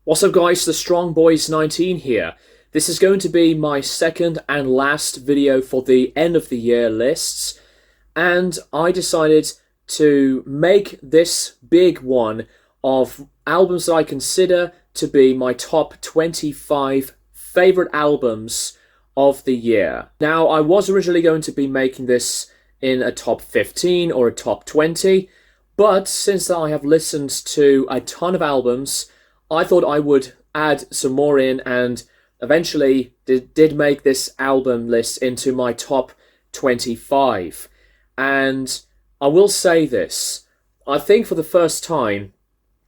What's up guys, the Strong Boys 19 here. This is going to be my second and last video for the end of the year lists, and I decided to make this big one of albums that I consider to be my top 25 favorite albums of the year. Now, I was originally going to be making this in a top 15 or a top 20, but since I have listened to a ton of albums, I thought I would add some more in, and eventually did make this album list into my top 25. And I will say this, I think for the first time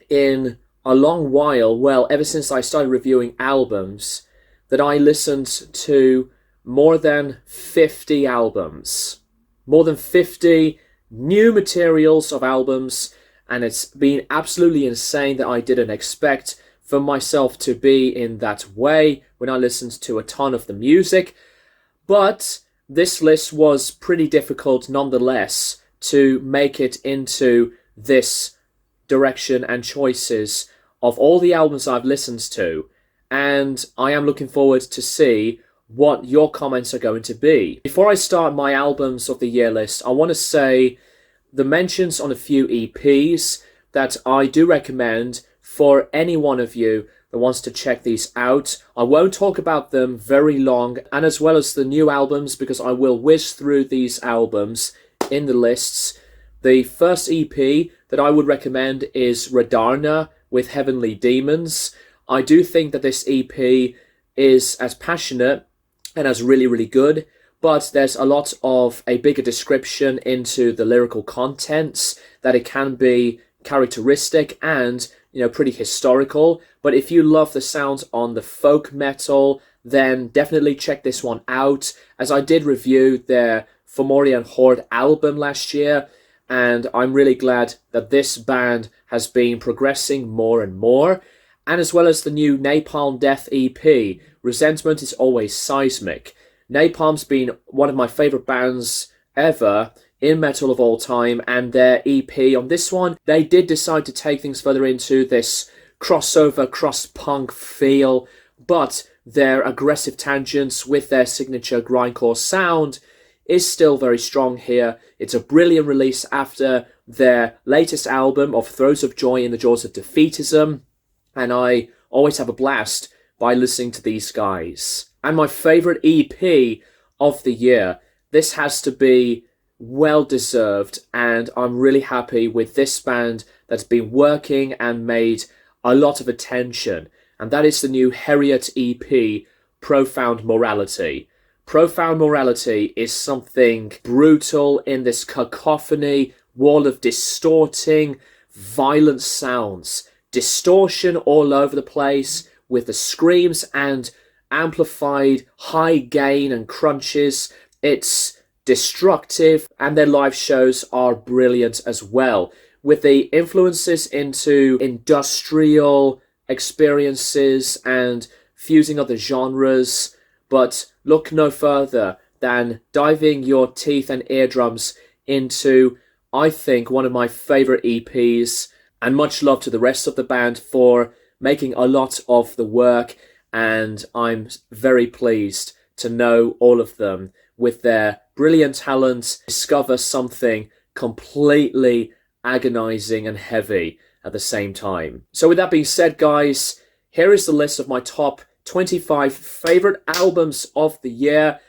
in a long while, well, ever since I started reviewing albums, that I listened to more than 50 albums. More than 50 new materials of albums, and it's been absolutely insane that I didn't expect for myself to be in that way when I listened to a ton of the music. But this list was pretty difficult nonetheless to make it into this direction and choices of all the albums I've listened to, and I am looking forward to see what your comments are going to be. Before I start my albums of the year list, I want to say the mentions on a few EPs that I do recommend for any one of you that wants to check these out. I won't talk about them very long, and as well as the new albums, because I will whiz through these albums in the lists. The first EP that I would recommend is Radarna with Heavenly Demons. I do think that this EP is as passionate and as really good, but there's a lot of a bigger description into the lyrical contents, that it can be characteristic and, you know, pretty historical. But if you love the sounds on the folk metal, then definitely check this one out, as I did review their Fomorian Horde album last year, and I'm really glad that this band has been progressing more and more. And as well as the new Napalm Death EP, Resentment is Always Seismic. Napalm's been one of my favourite bands ever in metal of all time, and their EP on this one, they did decide to take things further into this crossover, cross-punk feel, but their aggressive tangents with their signature grindcore sound is still very strong here. It's a brilliant release after their latest album of Throes of Joy in the Jaws of Defeatism, and I always have a blast by listening to these guys. And my favourite EP of the year, this has to be well deserved, and I'm really happy with this band that's been working and made a lot of attention, and that is the new Heriot EP, Profound Morality. Profound Morality is something brutal in this cacophony, wall of distorting, violent sounds, distortion all over the place with the screams and amplified high gain and crunches. It's destructive, and their live shows are brilliant as well, with the influences into industrial experiences and fusing other genres. But look no further than diving your teeth and eardrums into, I think, one of my favourite EPs, and much love to the rest of the band for making a lot of the work, and I'm very pleased to know all of them with their brilliant talent discover something completely agonizing and heavy at the same time. So with that being said, guys, here is the list of my top 25 favorite albums of the year.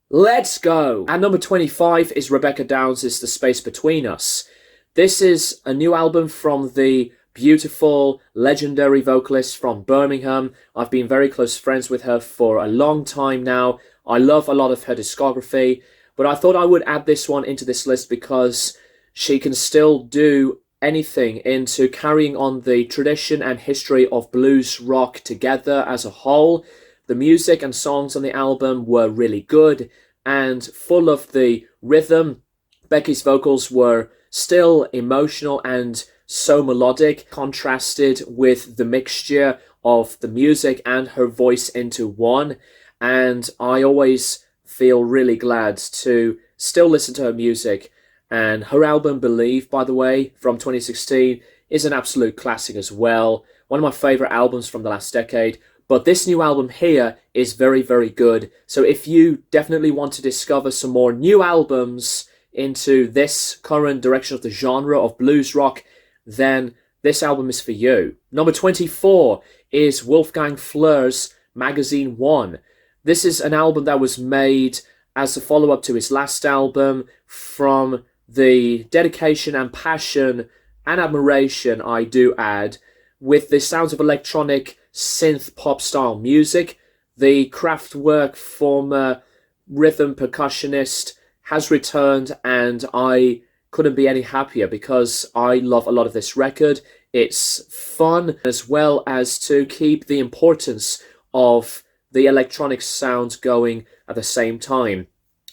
Let's go! At number 25 is Rebecca Downs' The Space Between Us. This is a new album from the beautiful, legendary vocalist from Birmingham. I've been very close friends with her for a long time now. I love a lot of her discography, but I thought I would add this one into this list because she can still do anything into carrying on the tradition and history of blues rock together as a whole. The music and songs on the album were really good and full of the rhythm. Becky's vocals were still emotional and so melodic, contrasted with the mixture of the music and her voice into one. And I always feel really glad to still listen to her music. And her album Believe, by the way, from 2016, is an absolute classic as well. one of my favorite albums from the last decade. But this new album here is very, very good. So if you definitely want to discover some more new albums into this current direction of the genre of blues rock, then this album is for you. Number 24 is Wolfgang Fleur's Magazine 1. This is an album that was made as a follow-up to his last album from the dedication and passion and admiration, I do add, with the sounds of electronic synth pop style music. The Kraftwerk former rhythm percussionist has returned, and I couldn't be any happier because I love a lot of this record. It's fun, as well as to keep the importance of the electronic sound going at the same time.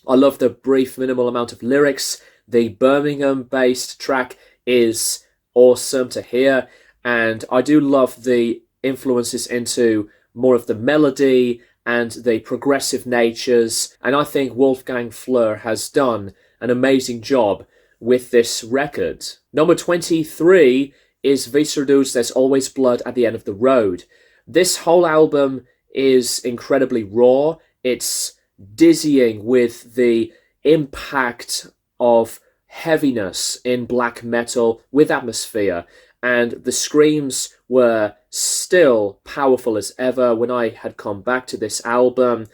I love the brief minimal amount of lyrics. The Birmingham based track is awesome to hear, and I do love the influences into more of the melody and the progressive natures, and I think Wolfgang Fleur has done an amazing job with this record. Number 23 is Wizardus There's Always Blood at the End of the Road. This whole album is incredibly raw. It's dizzying with the impact of heaviness in black metal with atmosphere, and the screams were still powerful as ever when I had come back to this album.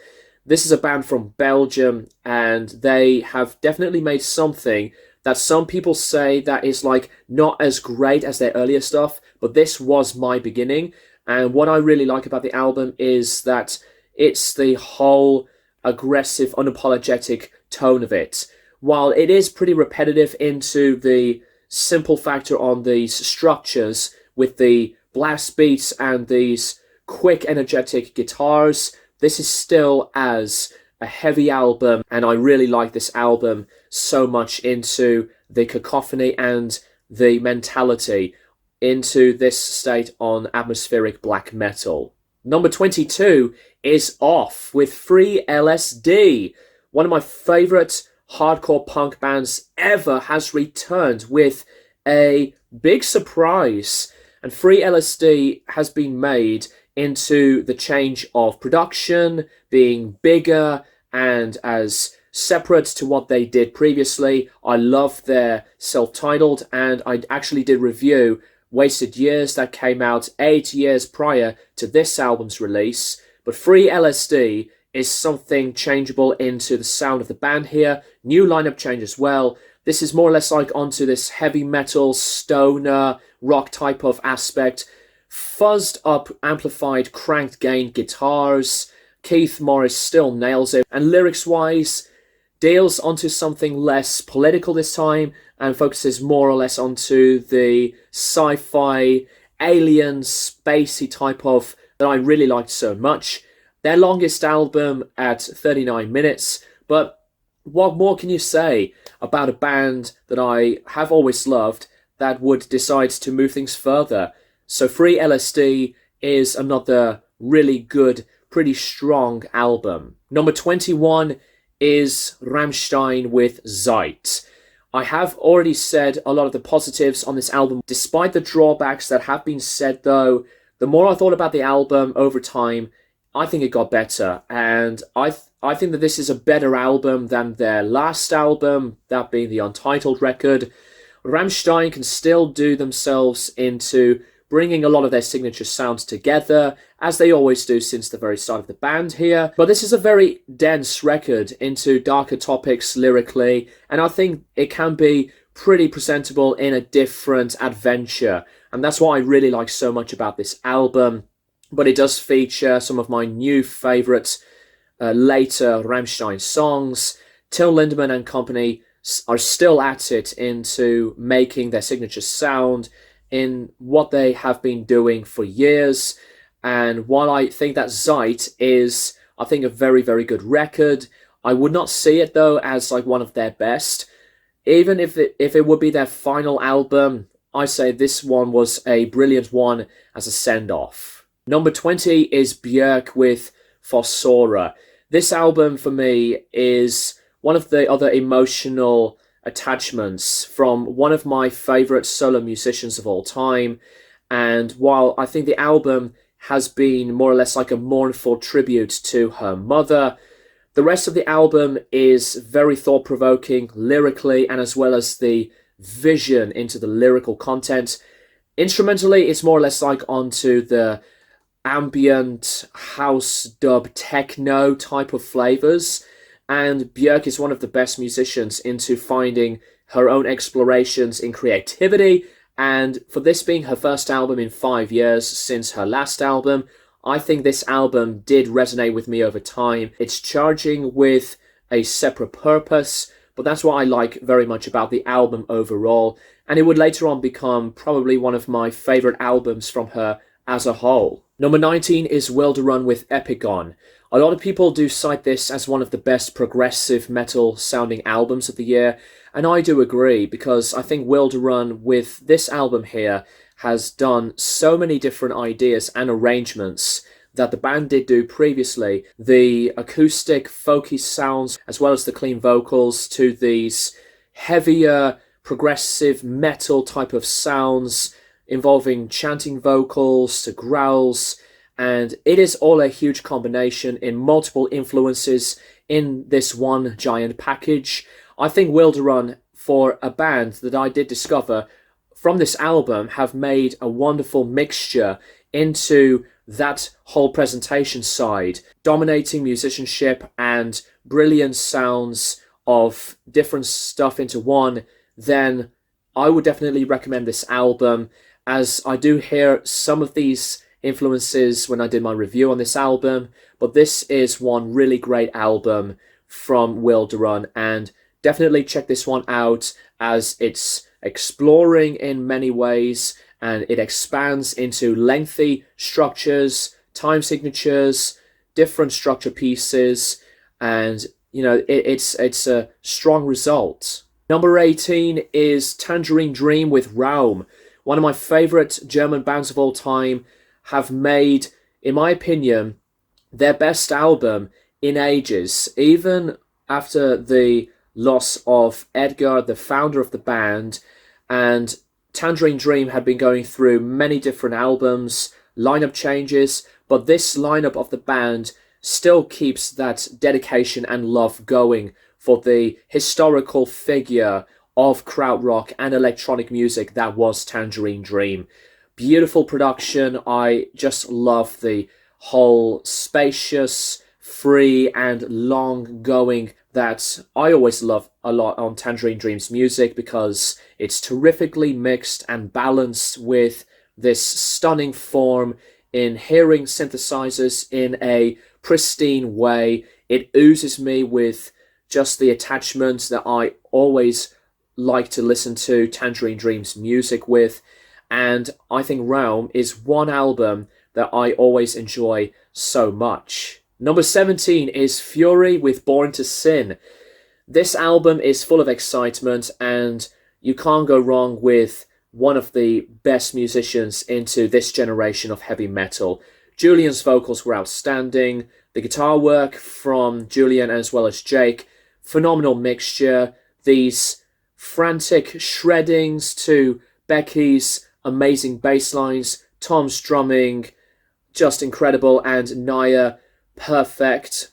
This is a band from Belgium, and they have definitely made something that some people say that is like not as great as their earlier stuff, but this was my beginning. And what I really like about the album is that it's the whole aggressive, unapologetic tone of it. While it is pretty repetitive into the simple factor on these structures with the blast beats and these quick, energetic guitars, this is still as a heavy album, and I really like this album so much into the cacophony and the mentality into this state on atmospheric black metal. Number 22 is Off with Free LSD. One of my favourite hardcore punk bands ever has returned with a big surprise, and Free LSD has been made into the change of production, being bigger and as separate to what they did previously. I love their self-titled, and I actually did review Wasted Years that came out 8 years prior to this album's release. But Free LSD is something changeable into the sound of the band here. New lineup change as well. This is more or less like onto this heavy metal, stoner, rock type of aspect. Fuzzed up, amplified, cranked gain guitars. Keith Morris still nails it. And lyrics-wise, deals onto something less political this time and focuses more or less onto the sci-fi, alien, spacey type of that I really liked so much. Their longest album at 39 minutes, but what more can you say about a band that I have always loved that would decide to move things further? So Free LSD is another really good, pretty strong album. Number 21 is Rammstein with Zeit. I have already said a lot of the positives on this album. Despite the drawbacks that have been said though, the more I thought about the album over time, I think it got better, and I think that this is a better album than their last album, that being the Untitled record. Rammstein can still do themselves into bringing a lot of their signature sounds together, as they always do since the very start of the band here. But this is a very dense record into darker topics lyrically, and I think it can be pretty presentable in a different adventure, and that's what I really like so much about this album. But it does feature some of my new favourite later Rammstein songs. Till Lindemann and company are still at it into making their signature sound in what they have been doing for years. And while I think that Zeit is, I think, a very, very good record, I would not see it though as like one of their best. Even if it would be their final album, I say this one was a brilliant one as a send-off. Number 20 is Björk with Fossora. This album for me is one of the other emotional attachments from one of my favourite solo musicians of all time. And while I think the album has been more or less like a mournful tribute to her mother, the rest of the album is very thought-provoking lyrically, and as well as the vision into the lyrical content. Instrumentally, it's more or less like onto the ambient house dub techno type of flavors, and Björk is one of the best musicians into finding her own explorations in creativity, and for this being her first album in 5 years since her last album, I think this album did resonate with me over time. It's charging with a separate purpose, but that's what I like very much about the album overall, and it would later on become probably one of my favourite albums from her as a whole. Number 19 is Wilderun with Epigon. A lot of people do cite this as one of the best progressive metal sounding albums of the year, and I do agree, because I think Wilderun with this album here has done so many different ideas and arrangements that the band did do previously. The acoustic, folky sounds, as well as the clean vocals, to these heavier, progressive metal type of sounds involving chanting vocals to growls, and it is all a huge combination in multiple influences in this one giant package. I think Wilderun, for a band that I did discover from this album, have made a wonderful mixture into that whole presentation side, dominating musicianship and brilliant sounds of different stuff into one. Then I would definitely recommend this album, as I do hear some of these influences when I did my review on this album, but this is one really great album from Wilderun, and definitely check this one out, as it's exploring in many ways, and it expands into lengthy structures, time signatures, different structure pieces, and you know, it's a strong result. Number 18 is Tangerine Dream with Raum. One of my favourite German bands of all time, have made, in my opinion, their best album in ages. Even after the loss of Edgar, the founder of the band, and Tangerine Dream had been going through many different albums, lineup changes, but this lineup of the band still keeps that dedication and love going for the historical figure of krautrock and electronic music that was Tangerine Dream. Beautiful production. I just love the whole spacious, free and long going that I always love a lot on Tangerine Dream's music, because it's terrifically mixed and balanced with this stunning form in hearing synthesizers in a pristine way. It oozes me with just the attachments that I always like to listen to Tangerine Dream's music with, and I think Raum is one album that I always enjoy so much. Number 17 is Fury with Born to Sin. This album is full of excitement, and you can't go wrong with one of the best musicians into this generation of heavy metal. Julian's vocals were outstanding. The guitar work from Julian as well as Jake, phenomenal mixture. These frantic shreddings to Becky's amazing bass lines, Tom's drumming, just incredible, and Naya, perfect.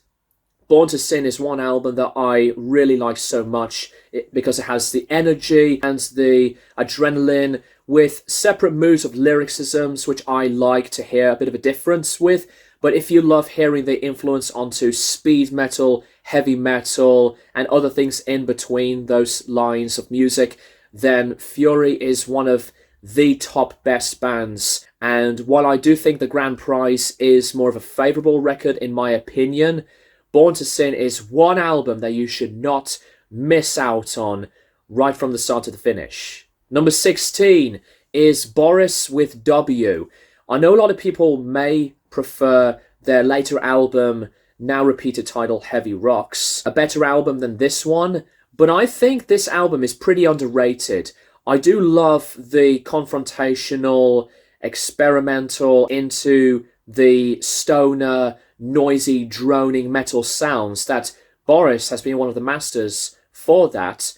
Born to Sin is one album that I really like so much because it has the energy and the adrenaline with separate moods of lyricisms, which I like to hear a bit of a difference with. But if you love hearing the influence onto speed metal, heavy metal, and other things in between those lines of music, then Fury is one of the top best bands. And while I do think the Grand Prize is more of a favourable record in my opinion, Born to Sin is one album that you should not miss out on right from the start to the finish. Number 16 is Boris with W. I know a lot of people may prefer their later album, now repeated title, Heavy Rocks, a better album than this one, but I think this album is pretty underrated. I do love the confrontational, experimental, into the stoner, noisy, droning metal sounds that Boris has been one of the masters for that.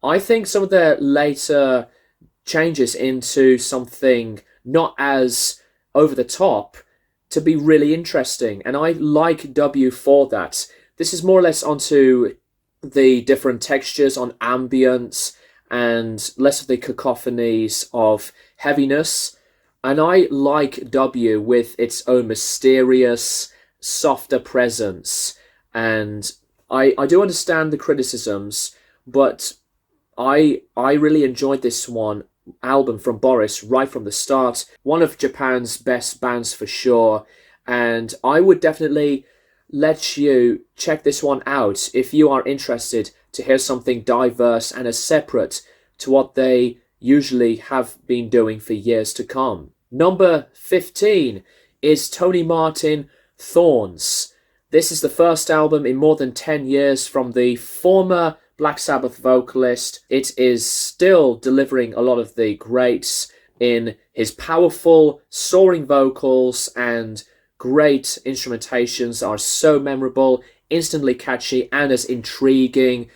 I think some of their later changes into something not as over the top, to be really interesting. And I like W for that. This is more or less onto the different textures on ambience and less of the cacophonies of heaviness. And I like W with its own mysterious, softer presence. And I do understand the criticisms, but I really enjoyed this album from Boris right from the start. One of Japan's best bands for sure. And I would definitely let you check this one out if you are interested to hear something diverse and as separate to what they usually have been doing for years to come. Number 15 is Tony Martin, Thorns. This is the first album in more than 10 years from the former Black Sabbath vocalist. It is still delivering a lot of the greats in his powerful, soaring vocals, and great instrumentations are so memorable, instantly catchy, and as intriguing.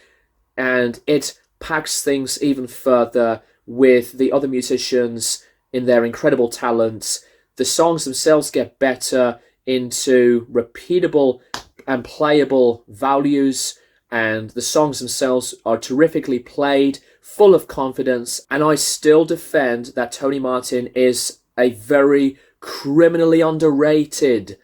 And it packs things even further with the other musicians in their incredible talents. The songs themselves get better into repeatable and playable values, and the songs themselves are terrifically played, full of confidence. And I still defend that Tony Martin is a very criminally underrated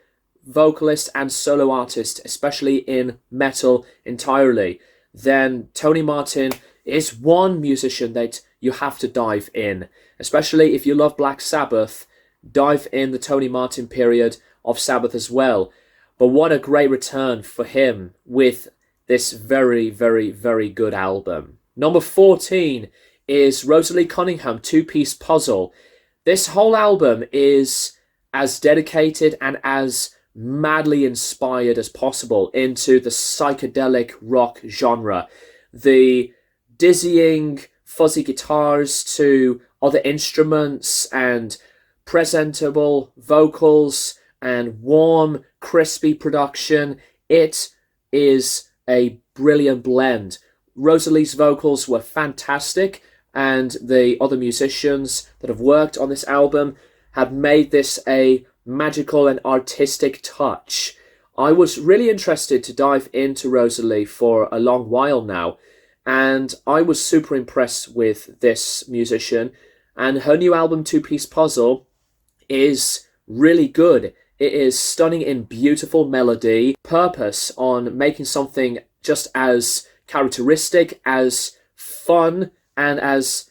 vocalist and solo artist, especially in metal entirely. Then Tony Martin is one musician that you have to dive in, especially if you love Black Sabbath. Dive in the Tony Martin period of Sabbath as well. But what a great return for him with this very, very, very good album. Number 14 is Rosalie Cunningham, Two-Piece Puzzle. This whole album is as dedicated and as madly inspired as possible into the psychedelic rock genre. The dizzying, fuzzy guitars to other instruments and presentable vocals and warm, crispy production. It is a brilliant blend. Rosalie's vocals were fantastic, and the other musicians that have worked on this album have made this a magical and artistic touch. I was really interested to dive into Rosalie for a long while now, and I was super impressed with this musician, and her new album Two-Piece Puzzle is really good. It is stunning in beautiful melody, purpose on making something just as characteristic, as fun, and as,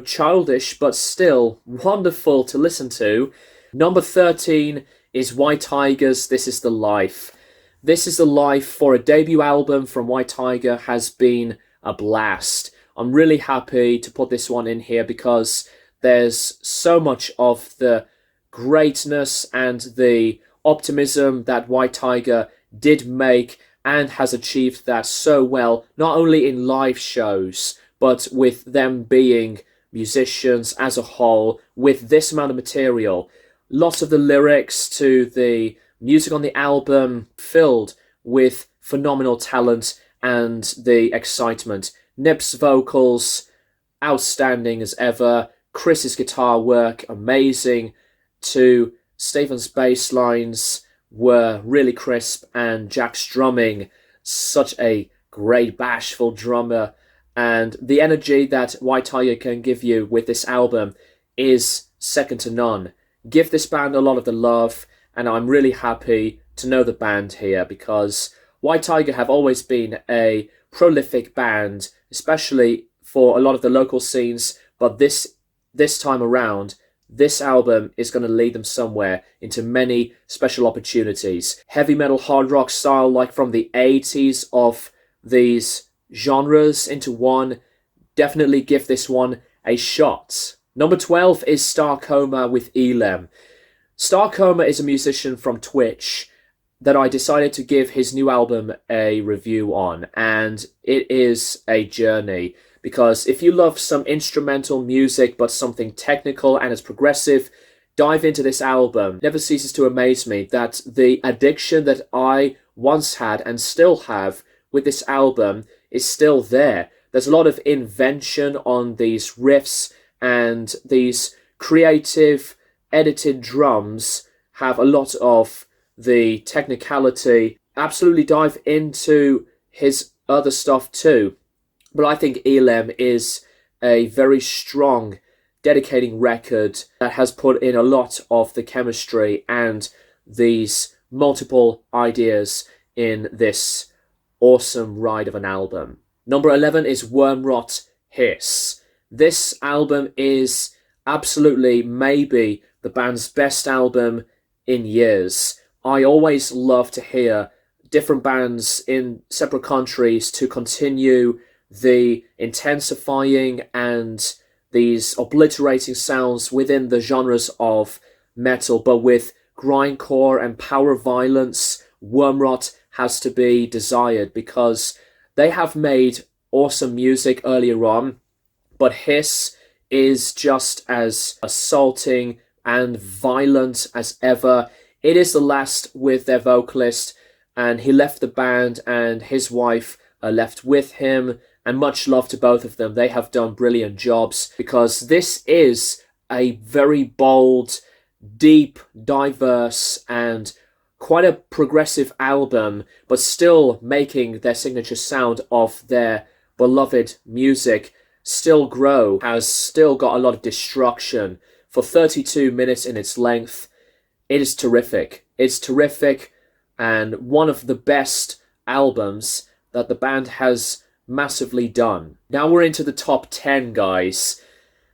childish, but still wonderful to listen to. Number 13 is White Tiger's This Is the Life. This Is the Life for a debut album from White Tiger has been a blast. I'm really happy to put this one in here because there's so much of the greatness and the optimism that White Tiger did make and has achieved that so well, not only in live shows, but with them being musicians as a whole, with this amount of material. Lots of the lyrics to the music on the album filled with phenomenal talent and the excitement. Nip's vocals, outstanding as ever. Chris's guitar work, amazing. To Stephen's bass lines were really crisp, and Jack's drumming, such a great bashful drummer. And the energy that White Tiger can give you with this album is second to none. Give this band a lot of the love, and I'm really happy to know the band here because White Tiger have always been a prolific band, especially for a lot of the local scenes, but this time around, this album is going to lead them somewhere into many special opportunities. Heavy metal, hard rock style, like from the 80s of these genres into one. Definitely give this one a shot. Number 12 is Starcoma with Elem. Starcoma is a musician from Twitch that I decided to give his new album a review on, and it is a journey. Because if you love some instrumental music but something technical and as progressive, dive into this album. Never ceases to amaze me that the addiction that I once had and still have with this album is still there. There's a lot of invention on these riffs and these creative edited drums, have a lot of the technicality, absolutely dive into his other stuff too. But I think Elem is a very strong, dedicating record that has put in a lot of the chemistry and these multiple ideas in this awesome ride of an album. Number 11 is Wormrot Hiss. This album is absolutely maybe the band's best album in years. I always love to hear different bands in separate countries to continue the intensifying and these obliterating sounds within the genres of metal, but with grindcore and power violence. Wormrot has to be desired because they have made awesome music earlier on, but Hiss is just as assaulting and violent as ever. It is the last with their vocalist, and he left the band and his wife left with him, and much love to both of them. They have done brilliant jobs because this is a very bold, deep, diverse, and quite a progressive album, but still making their signature sound of their beloved music still grow, has still got a lot of destruction. For 32 minutes in its length, it is terrific. It's terrific, and one of the best albums that the band has massively done. Now we're into the top 10, guys.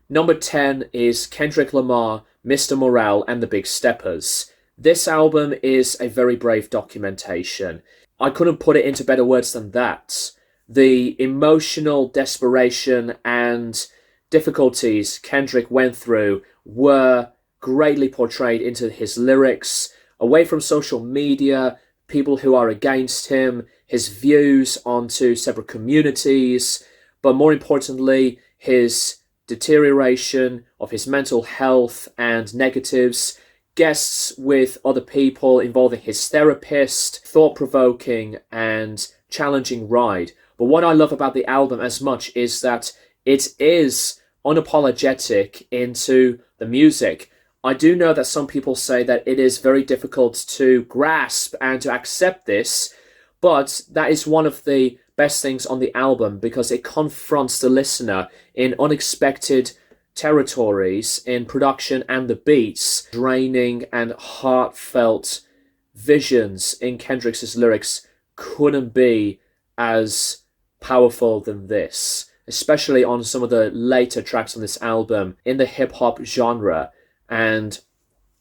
Number 10 is Kendrick Lamar, Mr. Morale and the Big Steppers. This album is a very brave documentation. I couldn't put it into better words than that. The emotional desperation and difficulties Kendrick went through were greatly portrayed into his lyrics, away from social media, people who are against him, his views onto separate communities, but more importantly, his deterioration of his mental health and negatives, guests with other people involving his therapist, thought-provoking and challenging ride. But what I love about the album as much is that it is unapologetic into the music. I do know that some people say that it is very difficult to grasp and to accept this, but that is one of the best things on the album because it confronts the listener in unexpected territories in production and the beats, draining and heartfelt visions in Kendrick's lyrics couldn't be as powerful than this, especially on some of the later tracks on this album in the hip-hop genre. And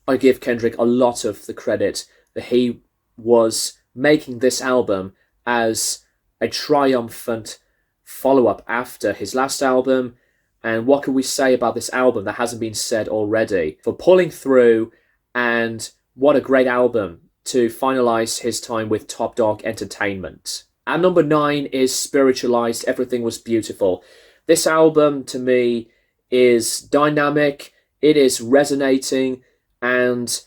I give Kendrick a lot of the credit that he was making this album as a triumphant follow-up after his last album. And what can we say about this album that hasn't been said already? For pulling through, and what a great album to finalize his time with Top Dog Entertainment. At number 9 is Spiritualized, Everything Was Beautiful. This album, to me, is dynamic, it is resonating, and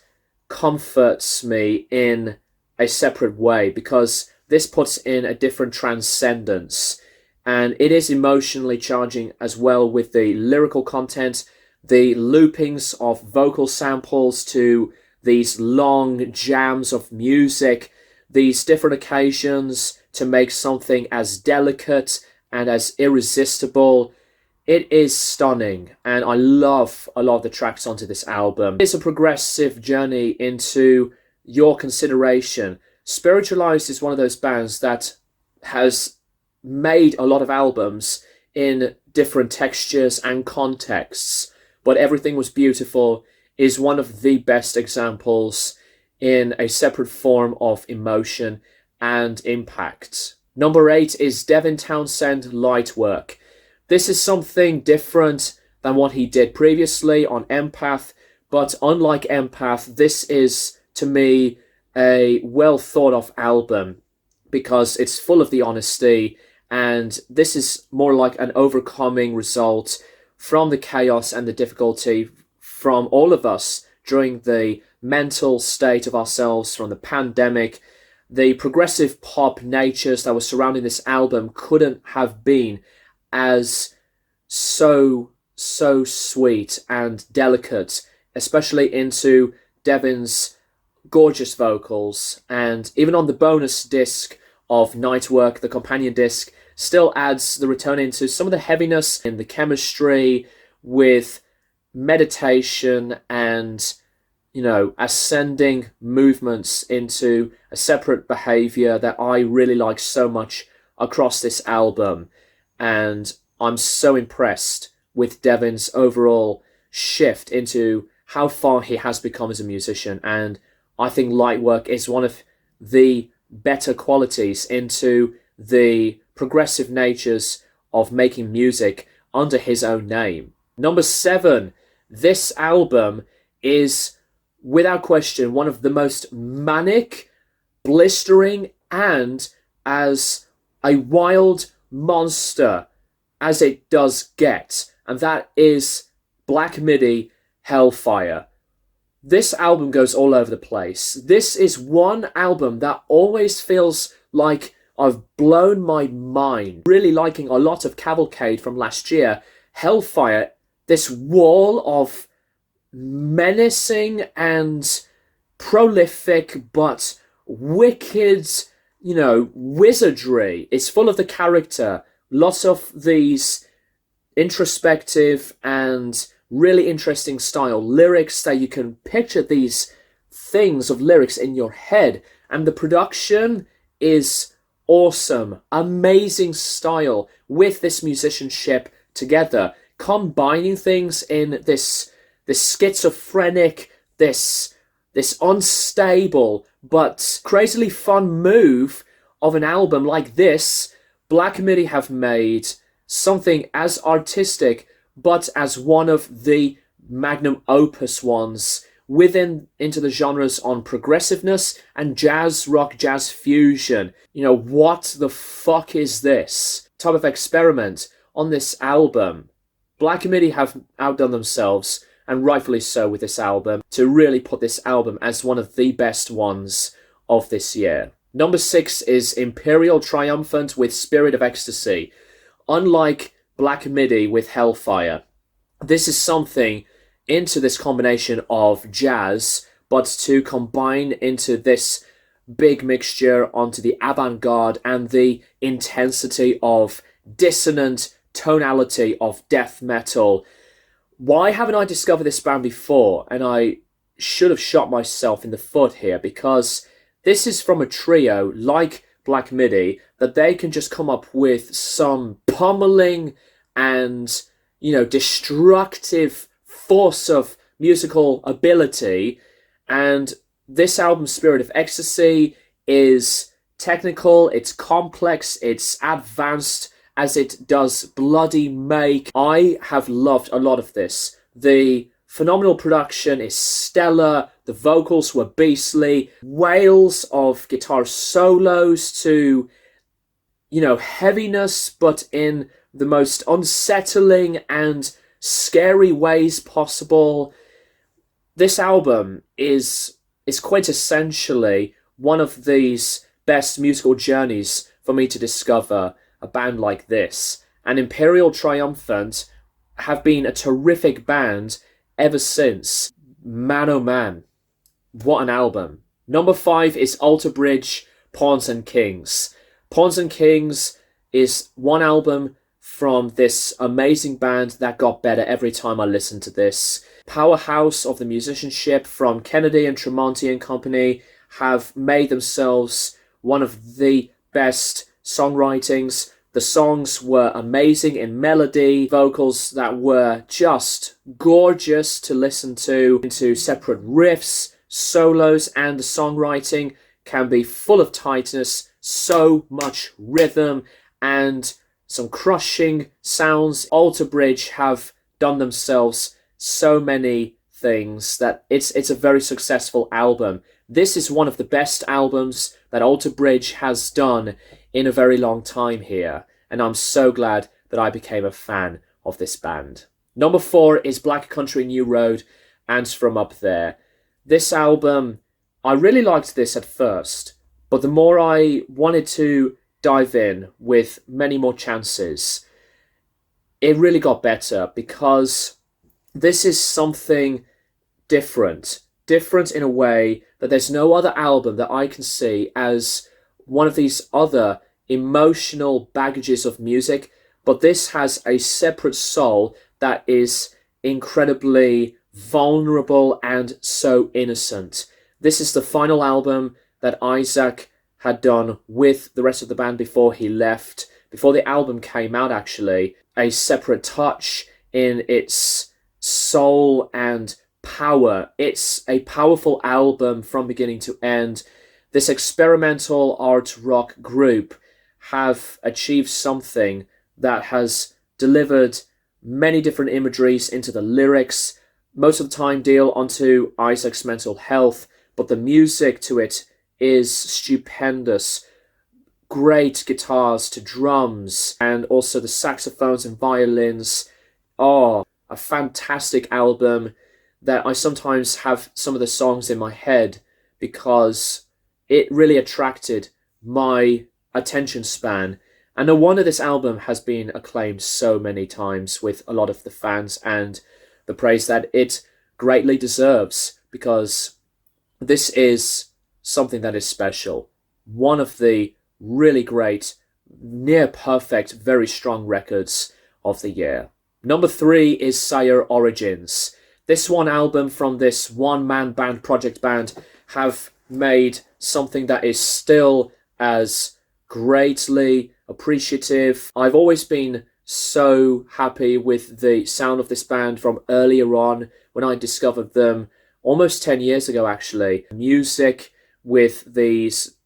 comforts me in a separate way, because this puts in a different transcendence, and it is emotionally charging as well with the lyrical content, the loopings of vocal samples to these long jams of music, these different occasions to make something as delicate and as irresistible. It is stunning, and I love a lot of the tracks onto this album. It's a progressive journey into your consideration. Spiritualized is one of those bands that has made a lot of albums in different textures and contexts, but Everything Was Beautiful is one of the best examples in a separate form of emotion and impact. Number 8 is Devin Townsend, Lightwork. This is something different than what he did previously on Empath, but unlike Empath, this is, to me, a well thought of album because it's full of the honesty, and this is more like an overcoming result from the chaos and the difficulty from all of us during the mental state of ourselves from the pandemic. The progressive pop natures that were surrounding this album couldn't have been as so sweet and delicate especially into Devin's gorgeous vocals, and even on the bonus disc of Nightwork, the companion disc, still adds the return into some of the heaviness in the chemistry with meditation and, you know, ascending movements into a separate behavior that I really like so much across this album. And I'm so impressed with Devin's overall shift into how far he has become as a musician. And I think Lightwork is one of the better qualities into the progressive natures of making music under his own name. Number 7, this album is without question one of the most manic, blistering, and as a wild monster as it does get, and that is Black Midi Hellfire. This album goes all over the place. This is one album that always feels like I've blown my mind. Really liking a lot of Cavalcade from last year. Hellfire, this wall of menacing and prolific but wicked, you know, wizardry. It's full of the character. Lots of these introspective and really interesting style lyrics that you can picture these things of lyrics in your head, and the production is awesome. Amazing style with this musicianship together, combining things in this schizophrenic, this unstable but crazily fun move of an album like this. Black Midi have made something as artistic but as one of the magnum opus ones within into the genres on progressiveness and jazz rock, jazz fusion. You know, what the fuck is this type of experiment on this album? Black Midi have outdone themselves, and rightfully so, with this album, to really put this album as one of the best ones of this year. Number 6 is Imperial Triumphant with Spirit of Ecstasy. Unlike Black Midi with Hellfire, this is something into this combination of jazz, but to combine into this big mixture onto the avant-garde and the intensity of dissonant tonality of death metal. Why haven't I discovered this band before? And I should have shot myself in the foot here, because this is from a trio like Black Midi that they can just come up with some pummeling and, you know, destructive force of musical ability. And this album, Spirit of Ecstasy, is technical, it's complex, it's advanced as it does bloody make. I have loved a lot of this. The phenomenal production is stellar, the vocals were beastly, wails of guitar solos to, you know, heaviness, but in the most unsettling and scary ways possible. This album is quintessentially one of these best musical journeys for me to discover a band like this. And Imperial Triumphant have been a terrific band ever since. Man oh man, what an album. Number 5 is Alter Bridge, Pawns and Kings. Pawns and Kings is one album from this amazing band that got better every time I listened to this. Powerhouse of the musicianship from Kennedy and Tremonti and company have made themselves one of the best songwritings. The songs were amazing in melody, vocals that were just gorgeous to listen to, into separate riffs, solos, and the songwriting can be full of tightness, so much rhythm, and some crushing sounds. Alter Bridge have done themselves so many things that it's a very successful album. This is one of the best albums that Alter Bridge has done in a very long time here, and I'm so glad that I became a fan of this band. Number 4 is Black Country New Road and From Up There. This album, I really liked this at first, but the more I wanted to dive in with many more chances, it really got better, because this is something different. Different in a way that there's no other album that I can see as one of these other emotional baggages of music, but this has a separate soul that is incredibly vulnerable and so innocent. This is the final album that Isaac had done with the rest of the band before he left, before the album came out actually. A separate touch in its soul and power. It's a powerful album from beginning to end. This experimental art rock group have achieved something that has delivered many different imageries into the lyrics, most of the time deal onto Isaac's mental health, but the music to it is stupendous. Great guitars to drums, and also the saxophones and violins. Oh, a fantastic album that I sometimes have some of the songs in my head because it really attracted my attention span. And no wonder this album has been acclaimed so many times with a lot of the fans, and the praise that it greatly deserves, because this is something that is special. One of the really great, near perfect, very strong records of the year. Number 3 is Sire Origins. This one album from this one-man band, project band, have made something that is still as greatly appreciative. I've always been so happy with the sound of this band from earlier on when I discovered them almost 10 years ago actually. Music with these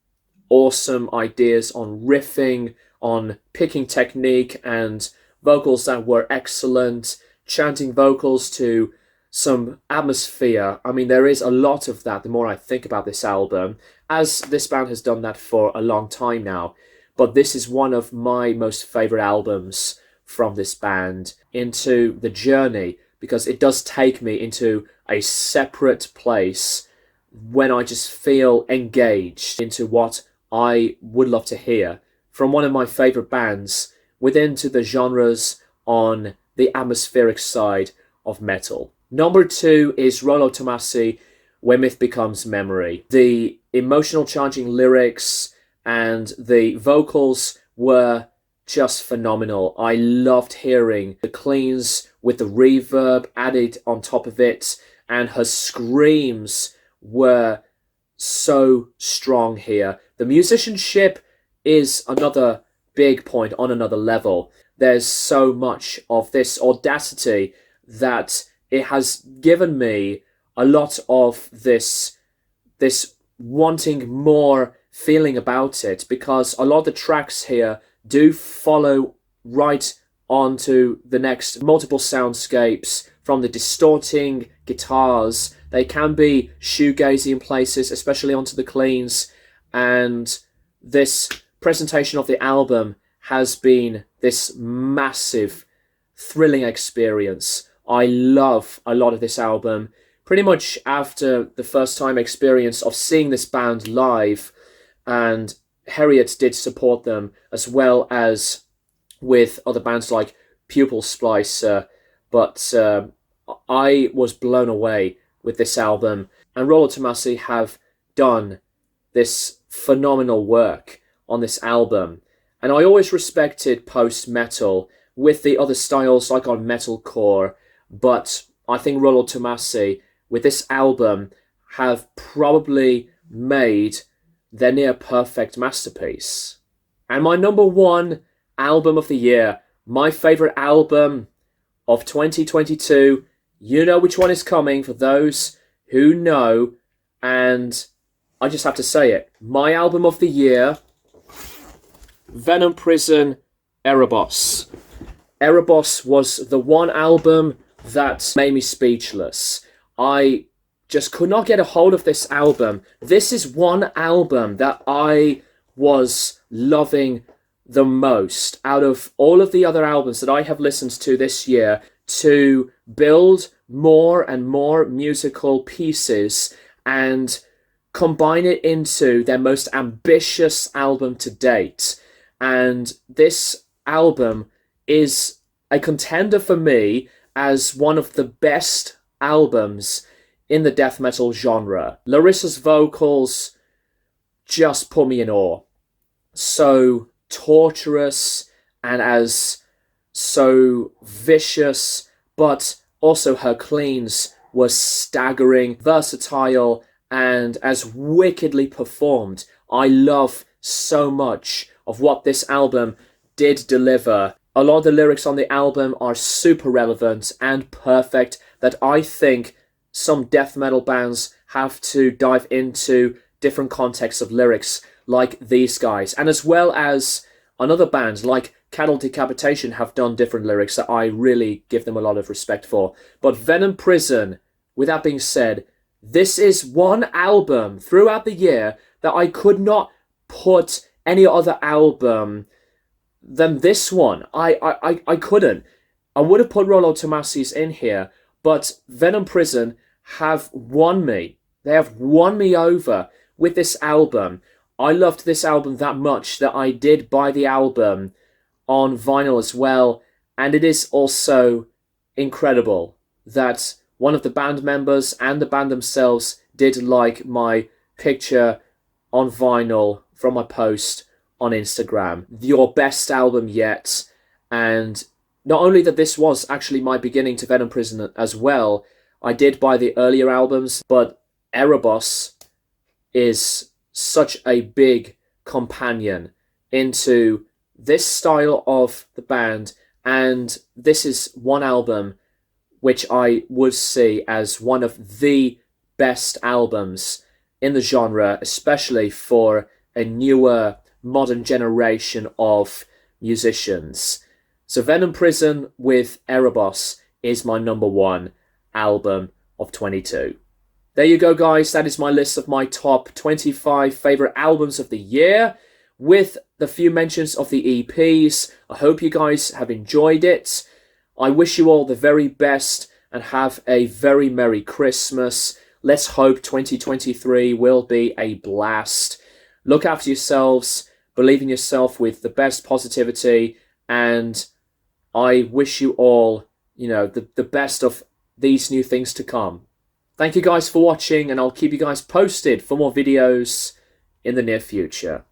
awesome ideas on riffing, on picking technique, and vocals that were excellent, chanting vocals to some atmosphere. I mean, there is a lot of that the more I think about this album, as this band has done that for a long time now. But this is one of my most favourite albums from this band, into the journey, because it does take me into a separate place when I just feel engaged into what I would love to hear from one of my favourite bands within to the genres on the atmospheric side of metal. Number 2 is Rollo Tomassi, Where Myth Becomes Memory. The emotional charging lyrics and the vocals were just phenomenal. I loved hearing the cleans with the reverb added on top of it, and her screams were so strong here. The musicianship is another big point on another level. There's so much of this audacity that it has given me a lot of this wanting more feeling about it, because a lot of the tracks here do follow right onto the next multiple soundscapes from the distorting guitars. They can be shoegazy in places, especially onto the cleans, and this presentation of the album has been this massive, thrilling experience. I love a lot of this album. Pretty much after the first time experience of seeing this band live, and Heriot did support them as well as with other bands like Pupil Splicer, but I was blown away with this album, and Rollo Tomassi have done this phenomenal work on this album. And I always respected post-metal with the other styles like on metalcore, but I think Rollo Tomassi with this album have probably made their near perfect masterpiece. And my number 1 album of the year, my favourite album of 2022, you know which one is coming for those who know, and I just have to say it. My album of the year, Venom Prison, Erebos. Erebos was the one album that made me speechless. I just could not get a hold of this album. This is one album that I was loving the most out of all of the other albums that I have listened to this year, to build more and more musical pieces and combine it into their most ambitious album to date. And this album is a contender for me as one of the best albums in the death metal genre. Larissa's vocals just put me in awe. So torturous and as so vicious, but also her cleans were staggering, versatile, and as wickedly performed. I love so much of what this album did deliver. A lot of the lyrics on the album are super relevant and perfect that I think some death metal bands have to dive into different contexts of lyrics like these guys. And as well as another bands like Cattle Decapitation have done different lyrics that I really give them a lot of respect for. But Venom Prison, with that being said, this is one album throughout the year that I could not put any other album than this one. I couldn't. I would have put Rollo Tomasi's in here, but Venom Prison have won me. They have won me over with this album. I loved this album that much that I did buy the album on vinyl as well, and it is also incredible that one of the band members and the band themselves did like my picture on vinyl from my post on Instagram. Your best album yet. And not only that this was actually my beginning to Venom Prison as well, I did buy the earlier albums, but Erebos is such a big companion into this style of the band, and this is one album which I would see as one of the best albums in the genre, especially for a newer modern generation of musicians. So Venom Prison with Erebos is my number one album of 22. There you go, guys. That is my list of my top 25 favourite albums of the year, with the few mentions of the EPs. I hope you guys have enjoyed it. I wish you all the very best and have a very Merry Christmas. Let's hope 2023 will be a blast. Look after yourselves, believe in yourself with the best positivity, and I wish you all, the best of these new things to come. Thank you guys for watching, and I'll keep you guys posted for more videos in the near future.